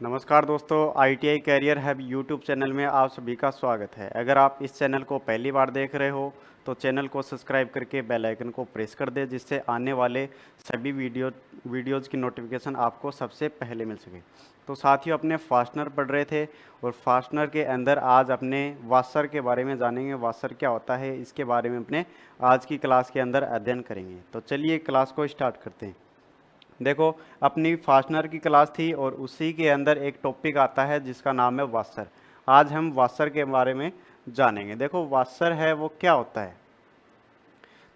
नमस्कार दोस्तों, ITI career hub YouTube channel में आप सभी का स्वागत है। अगर आप इस चैनल को पहली बार देख रहे हो तो चैनल को सब्सक्राइब करके बेल आइकन को प्रेस कर दें, जिससे आने वाले सभी वीडियोज़ की नोटिफिकेशन आपको सबसे पहले मिल सके। तो साथियों, अपने फास्टनर पढ़ रहे थे और फास्टनर के अंदर आज अपने वाशर के बारे में जानेंगे। वाशर क्या होता है, इसके बारे में अपने आज की क्लास के अंदर अध्ययन करेंगे। तो चलिए क्लास को स्टार्ट करते हैं। देखो, अपनी फास्टनर की क्लास थी और उसी के अंदर एक टॉपिक आता है जिसका नाम है वाशर। आज हम वाशर के बारे में जानेंगे। देखो, वाशर है वो क्या होता है।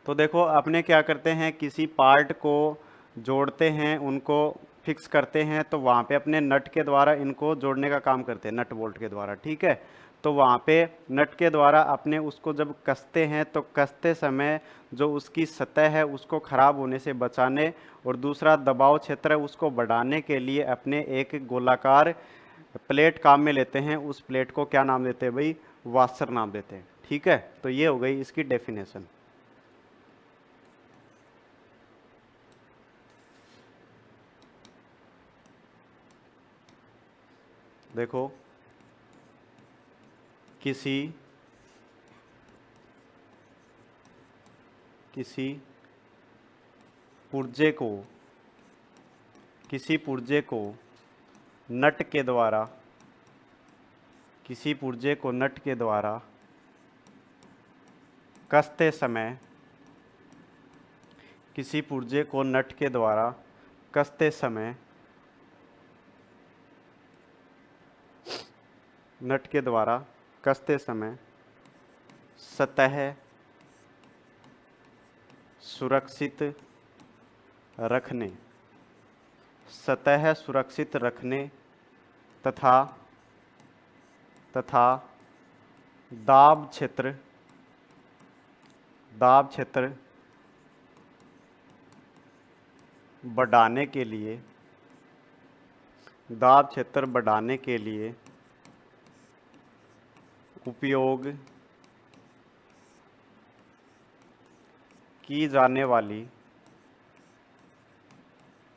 तो देखो, अपने क्या करते हैं, किसी पार्ट को जोड़ते हैं, उनको फिक्स करते हैं, तो वहाँ पे अपने नट के द्वारा इनको जोड़ने का काम करते हैं, नट बोल्ट के द्वारा। ठीक है। तो वहाँ पे नट के द्वारा अपने उसको जब कसते हैं तो कसते समय जो उसकी सतह है उसको ख़राब होने से बचाने और दूसरा दबाव क्षेत्र है उसको बढ़ाने के लिए अपने एक गोलाकार प्लेट काम में लेते हैं। उस प्लेट को क्या नाम देते हैं भाई? वाशर नाम देते हैं। ठीक है। तो ये हो गई इसकी डेफिनेशन। देखो, किसी किसी पुर्जे को किसी पुर्जे को नट के द्वारा किसी पुर्जे को नट के द्वारा कसते समय किसी पुर्जे को नट के द्वारा कसते समय नट के द्वारा कसते समय सतह सुरक्षित रखने सतह सुरक्षित रखने तथा तथा दाब क्षेत्र दाब क्षेत्र बढ़ाने के लिए दाब क्षेत्र बढ़ाने के लिए उपयोग की जाने वाली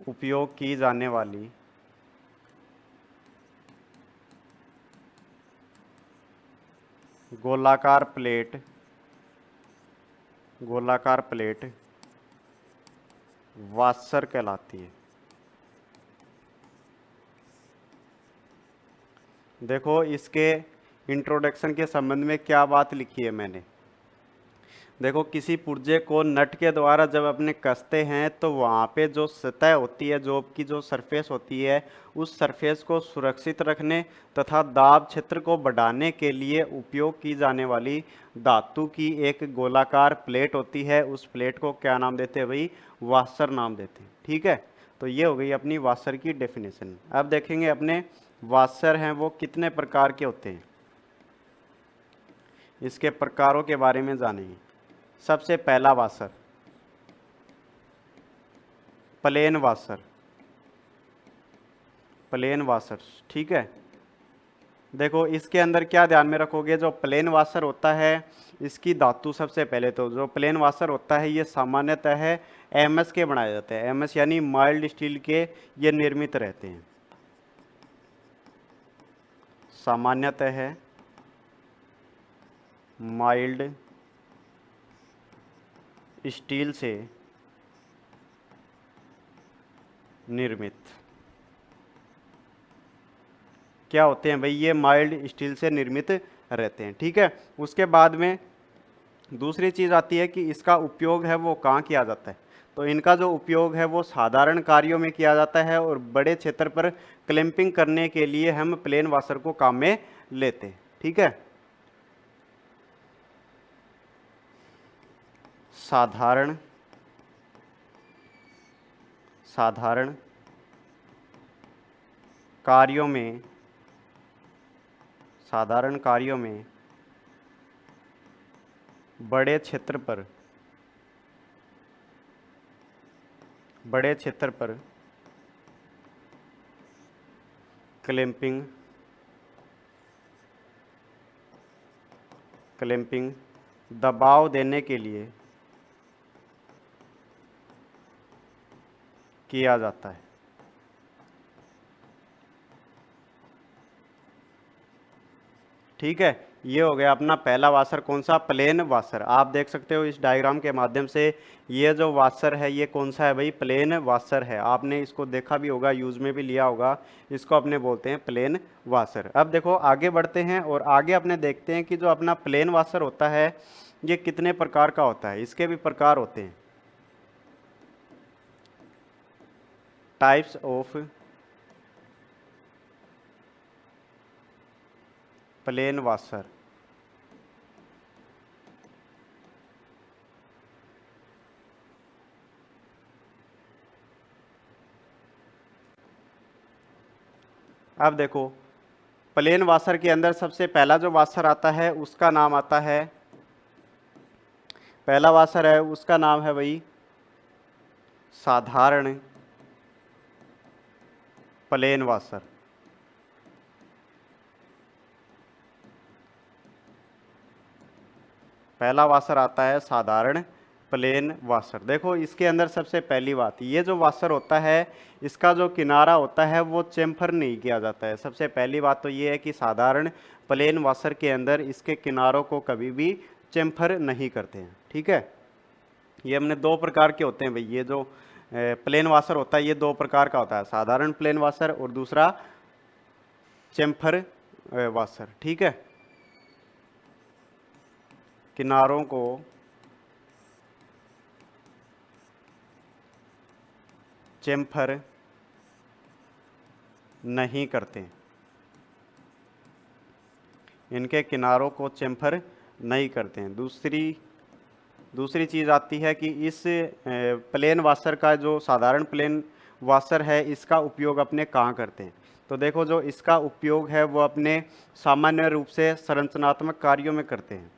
उपयोग की जाने वाली गोलाकार प्लेट वाशर कहलाती है। देखो, इसके इंट्रोडक्शन के संबंध में क्या बात लिखी है मैंने। देखो, किसी पुर्जे को नट के द्वारा जब अपने कसते हैं तो वहाँ पे जो सतह होती है, जॉब की जो सरफेस होती है, उस सरफेस को सुरक्षित रखने तथा दाब क्षेत्र को बढ़ाने के लिए उपयोग की जाने वाली धातु की एक गोलाकार प्लेट होती है। उस प्लेट को क्या नाम देते हैं भाई? वाशर नाम देते हैं। ठीक है। तो ये हो गई अपनी वाशर की डेफिनेशन। अब देखेंगे अपने वाशर हैं वो कितने प्रकार के होते हैं, इसके प्रकारों के बारे में जानेंगे। सबसे पहला washer, plain washer. Plain washer, ठीक है। देखो, इसके अंदर क्या ध्यान में रखोगे, जो प्लेन वाशर होता है इसकी धातु, सबसे पहले तो जो प्लेन वाशर होता है ये सामान्यतः है एमएस के बनाए जाते हैं। एमएस यानी माइल्ड स्टील के ये निर्मित रहते हैं। सामान्यतः है माइल्ड स्टील से निर्मित क्या होते हैं भाई? ये माइल्ड स्टील से निर्मित रहते हैं। ठीक है। उसके बाद में दूसरी चीज़ आती है कि इसका उपयोग है वो कहाँ किया जाता है। तो इनका जो उपयोग है वो साधारण कार्यों में किया जाता है और बड़े क्षेत्र पर क्लैंपिंग करने के लिए हम प्लेन वाशर को काम में लेते हैं। ठीक है। साधारण साधारण कार्यों में साधारण कार्यों में बड़े क्षेत्र पर बड़े क्षेत्र पर क्लैंपिंग क्लैंपिंग दबाव देने के लिए किया जाता है। ठीक है, ये हो गया अपना पहला वाशर, कौन सा, प्लेन वाशर। आप देख सकते हो इस डायग्राम के माध्यम से, ये जो वाशर है ये कौन सा है भाई, प्लेन वाशर है। आपने इसको देखा भी होगा, यूज में भी लिया होगा, इसको अपने बोलते हैं प्लेन वाशर। अब देखो आगे बढ़ते हैं और आगे अपने देखते हैं कि जो अपना प्लेन वाशर होता है ये कितने प्रकार का होता है। इसके भी प्रकार होते हैं, टाइप्स ऑफ प्लेन वाशर। अब देखो प्लेन वाशर के अंदर सबसे पहला जो वाशर आता है उसका नाम आता है, पहला वाशर है उसका नाम है भाई साधारण प्लेन वाशर। पहला वाशर आता है साधारण प्लेन वाशर। देखो इसके अंदर सबसे पहली बात, ये जो वाशर होता है इसका जो किनारा होता है वो चेम्फर नहीं किया जाता है। सबसे पहली बात तो ये है कि साधारण प्लेन वाशर के अंदर इसके किनारों को कभी भी चेम्फर नहीं करते हैं। ठीक है, ये हमने दो प्रकार के होते हैं भाई, ये जो प्लेन वाशर होता है ये दो प्रकार का होता है, साधारण प्लेन वाशर और दूसरा चेम्फर वाशर। ठीक है, किनारों को चेम्फर नहीं करते, इनके किनारों को चेम्फर नहीं करते हैं। दूसरी चीज़ आती है कि इस प्लेन वाशर का जो साधारण प्लेन वाशर है इसका उपयोग अपने कहाँ करते हैं। तो देखो जो इसका उपयोग है वो अपने सामान्य रूप से संरचनात्मक कार्यों में करते हैं,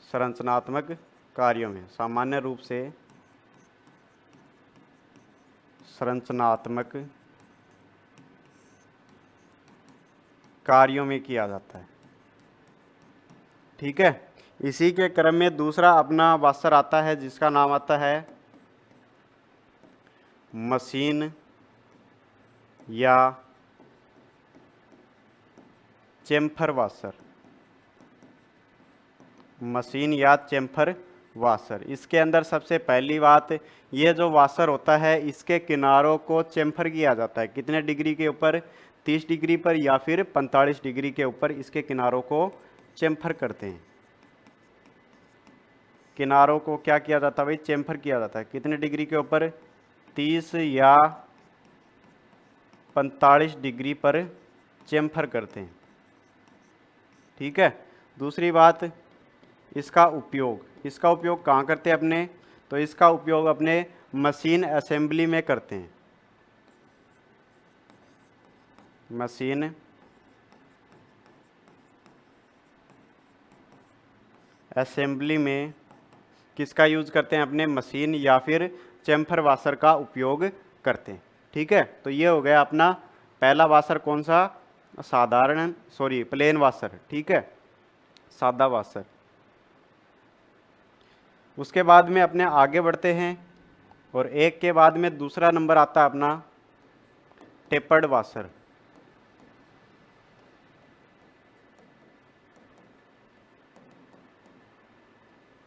संरचनात्मक कार्यों में, सामान्य रूप से संरचनात्मक कार्यों में किया जाता है। ठीक है, इसी के क्रम में दूसरा अपना वाशर आता है जिसका नाम आता है मशीन या चेम्फर वाशर। मशीन या चेम्फर वाशर, इसके अंदर सबसे पहली बात, ये जो वाशर होता है इसके किनारों को चेम्फर किया जाता है। कितने डिग्री के ऊपर, 30 डिग्री पर या फिर 45 डिग्री के ऊपर इसके किनारों को चेम्फर करते हैं। किनारों को क्या किया जाता है भाई, चेम्फर किया जाता है। कितने डिग्री के ऊपर, 30 या 45 डिग्री पर चेम्फर करते हैं। ठीक है, दूसरी बात, इसका उपयोग कहाँ करते हैं अपने, तो इसका उपयोग अपने मशीन असेंबली में करते हैं। मशीन असेंबली में किसका यूज करते हैं, अपने मशीन या फिर चेम्फर वाशर का उपयोग करते हैं। ठीक है, तो ये हो गया अपना पहला वाशर, कौन सा, प्लेन वाशर। ठीक है, सादा वाशर। उसके बाद में अपने आगे बढ़ते हैं और एक के बाद में दूसरा नंबर आता है अपना टेपर्ड वाशर।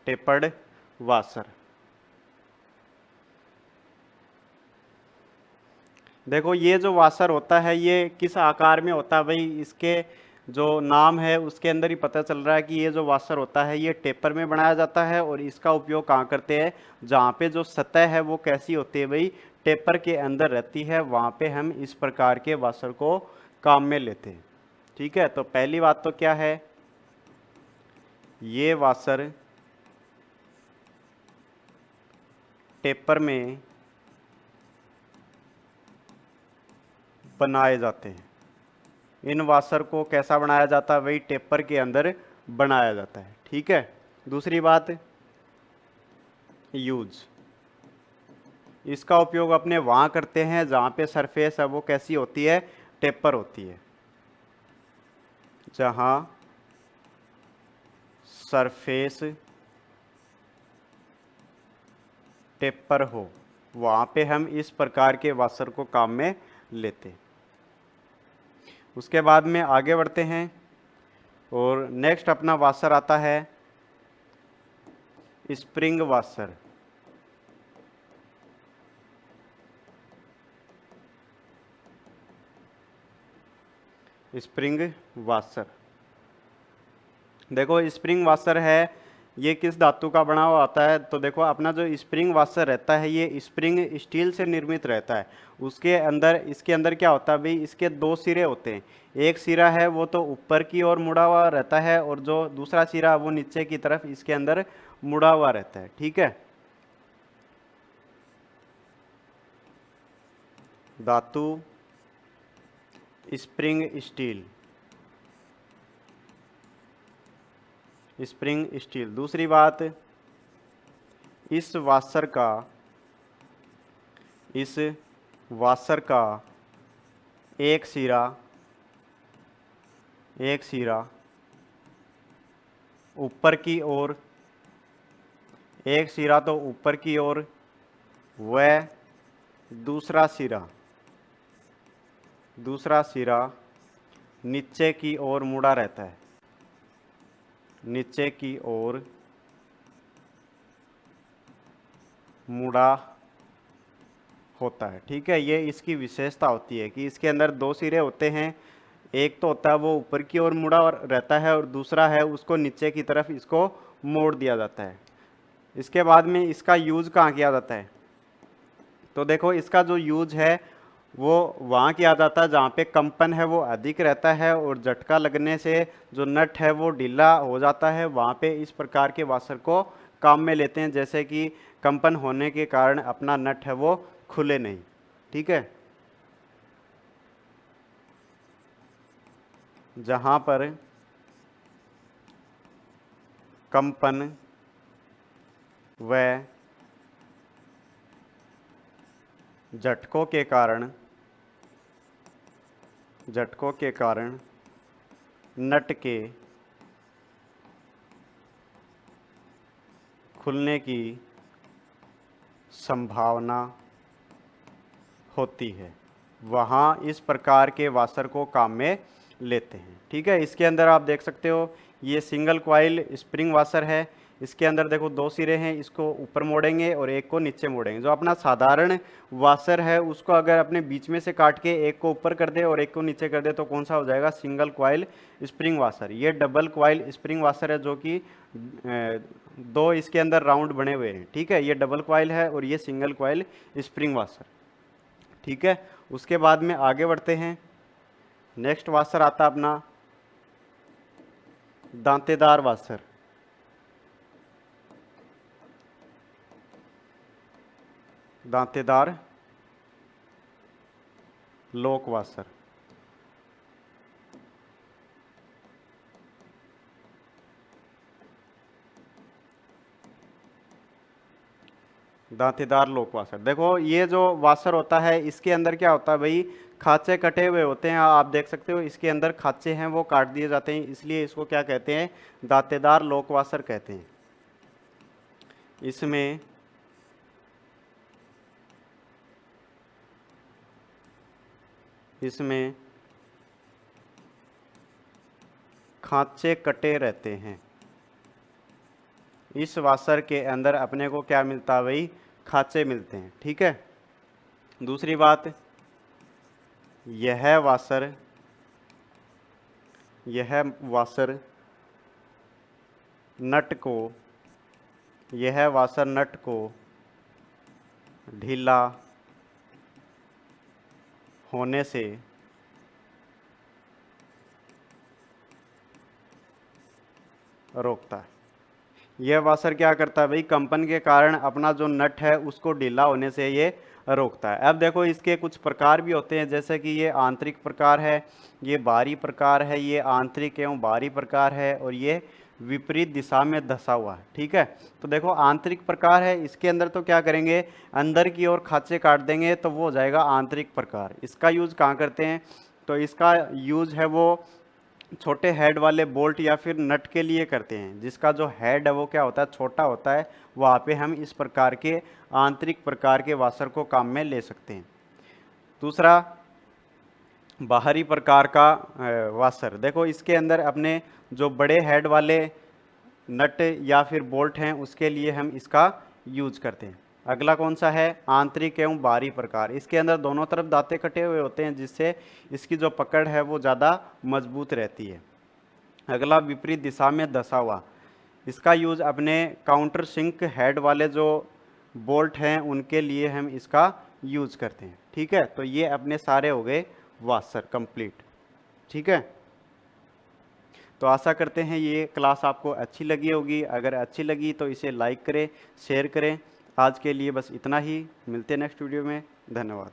टेपर्ड वाशर, देखो ये जो वाशर होता है ये किस आकार में होता है भाई, इसके जो नाम है उसके अंदर ही पता चल रहा है कि ये जो वाशर होता है ये टेपर में बनाया जाता है। और इसका उपयोग कहाँ करते हैं, जहाँ पे जो सतह है वो कैसी होती है भाई, टेपर के अंदर रहती है, वहाँ पे हम इस प्रकार के वाशर को काम में लेते हैं। ठीक है, तो पहली बात तो क्या है, ये वाशर टेपर में बनाए जाते हैं। इन वाशर को कैसा बनाया जाता है भाई, टेपर के अंदर बनाया जाता है। ठीक है, दूसरी बात, यूज, इसका उपयोग अपने वहाँ करते हैं जहाँ पे सरफेस है वो कैसी होती है, टेपर होती है। जहाँ सरफेस टेपर हो वहाँ पे हम इस प्रकार के वाशर को काम में लेते हैं। उसके बाद में आगे बढ़ते हैं और नेक्स्ट अपना वाशर आता है स्प्रिंग वाशर। स्प्रिंग वाशर, देखो स्प्रिंग वाशर है, ये किस धातु का बना हुआ आता है? तो देखो अपना जो स्प्रिंग वाशर रहता है ये स्प्रिंग स्टील से निर्मित रहता है। उसके अंदर, इसके अंदर क्या होता है भाई, इसके दो सिरे होते हैं। एक सिरा है वो तो ऊपर की ओर मुड़ा हुआ रहता है और जो दूसरा सिरा वो नीचे की तरफ इसके अंदर मुड़ा हुआ रहता है। ठीक है, धातु स्प्रिंग स्टील, स्प्रिंग स्टील। दूसरी बात, इस वाशर का, इस वाशर का एक सिरा, एक सिरा ऊपर की ओर, एक सिरा तो ऊपर की ओर, वह दूसरा सिरा, दूसरा सिरा नीचे की ओर मुड़ा रहता है, नीचे की ओर मुड़ा होता है। ठीक है, ये इसकी विशेषता होती है कि इसके अंदर दो सिरे होते हैं, एक तो होता है वो ऊपर की ओर मुड़ा रहता है और दूसरा है उसको नीचे की तरफ इसको मोड़ दिया जाता है। इसके बाद में इसका यूज कहाँ किया जाता है? तो देखो इसका जो यूज है वो वहाँ किया जाता है जहाँ पे कंपन है वो अधिक रहता है और झटका लगने से जो नट है वो ढीला हो जाता है, वहाँ पे इस प्रकार के वाशर को काम में लेते हैं, जैसे कि कंपन होने के कारण अपना नट है वो खुले नहीं। ठीक है, जहाँ पर कंपन व झटकों के कारण, झटकों के कारण नट के खुलने की संभावना होती है, वहाँ इस प्रकार के वाशर को काम में लेते हैं। ठीक है, इसके अंदर आप देख सकते हो ये सिंगल कॉइल स्प्रिंग वाशर है। इसके अंदर देखो दो सिरे हैं, इसको ऊपर मोड़ेंगे और एक को नीचे मोड़ेंगे। जो अपना साधारण वाशर है उसको अगर अपने बीच में से काट के एक को ऊपर कर दे और एक को नीचे कर दे तो कौन सा हो जाएगा? Single coil spring washer. ये डबल कॉइल स्प्रिंग वाशर है जो कि दो इसके अंदर राउंड बने हुए हैं। ठीक है, ये डबल कॉइल है और ये सिंगल कॉइल स्प्रिंग वाशर। ठीक है, उसके बाद में आगे बढ़ते हैं। नेक्स्ट वाशर आता अपना दांतेदार वाशर। दांतेदार लोक वाशर। दांतेदार लोक वाशर, देखो ये जो वाशर होता है इसके अंदर क्या होता है भाई, खांचे कटे हुए होते हैं। आप देख सकते हो इसके अंदर खांचे हैं वो काट दिए जाते हैं, इसलिए इसको क्या कहते हैं? दांतेदार लोक वाशर कहते हैं। इसमें इसमें खांचे कटे रहते हैं। इस वाशर के अंदर अपने को क्या मिलता है भाई? खांचे मिलते हैं। ठीक है, दूसरी बात, यह वाशर, यह वाशर नट को, यह वाशर नट को ढीला होने से रोकता है। यह वाशर क्या करता है भाई? कंपन के कारण अपना जो नट है उसको ढीला होने से ये रोकता है। अब देखो इसके कुछ प्रकार भी होते हैं, जैसे कि ये आंतरिक प्रकार है, ये बाहरी प्रकार है, ये आंतरिक एवं बाहरी प्रकार है और ये विपरीत दिशा में धंसा हुआ है। ठीक है, तो देखो आंतरिक प्रकार है, इसके अंदर तो क्या करेंगे? अंदर की ओर खांचे काट देंगे तो वो हो जाएगा आंतरिक प्रकार। इसका यूज कहाँ करते हैं? तो इसका यूज है वो छोटे हेड वाले बोल्ट या फिर नट के लिए करते हैं, जिसका जो हेड है वो क्या होता है? छोटा होता है। वहाँ पे हम इस प्रकार के आंतरिक प्रकार के वाशर को काम में ले सकते हैं। दूसरा, बाहरी प्रकार का वाशर। देखो इसके अंदर अपने जो बड़े हेड वाले नट या फिर बोल्ट हैं उसके लिए हम इसका यूज करते हैं। अगला कौन सा है, आंतरिक एवं बाहरी प्रकार। इसके अंदर दोनों तरफ दांते कटे हुए होते हैं जिससे इसकी जो पकड़ है वो ज़्यादा मजबूत रहती है। अगला विपरीत दिशा में धंसा हुआ। इसका यूज़ अपने काउंटर सिंक हेड वाले जो बोल्ट हैं उनके लिए हम इसका यूज़ करते हैं। ठीक है, तो ये अपने सारे हो गए वाशर कंप्लीट। ठीक है, तो आशा करते हैं ये क्लास आपको अच्छी लगी होगी। अगर अच्छी लगी तो इसे लाइक करें, शेयर करें। आज के लिए बस इतना ही, मिलते हैं नेक्स्ट वीडियो में। धन्यवाद।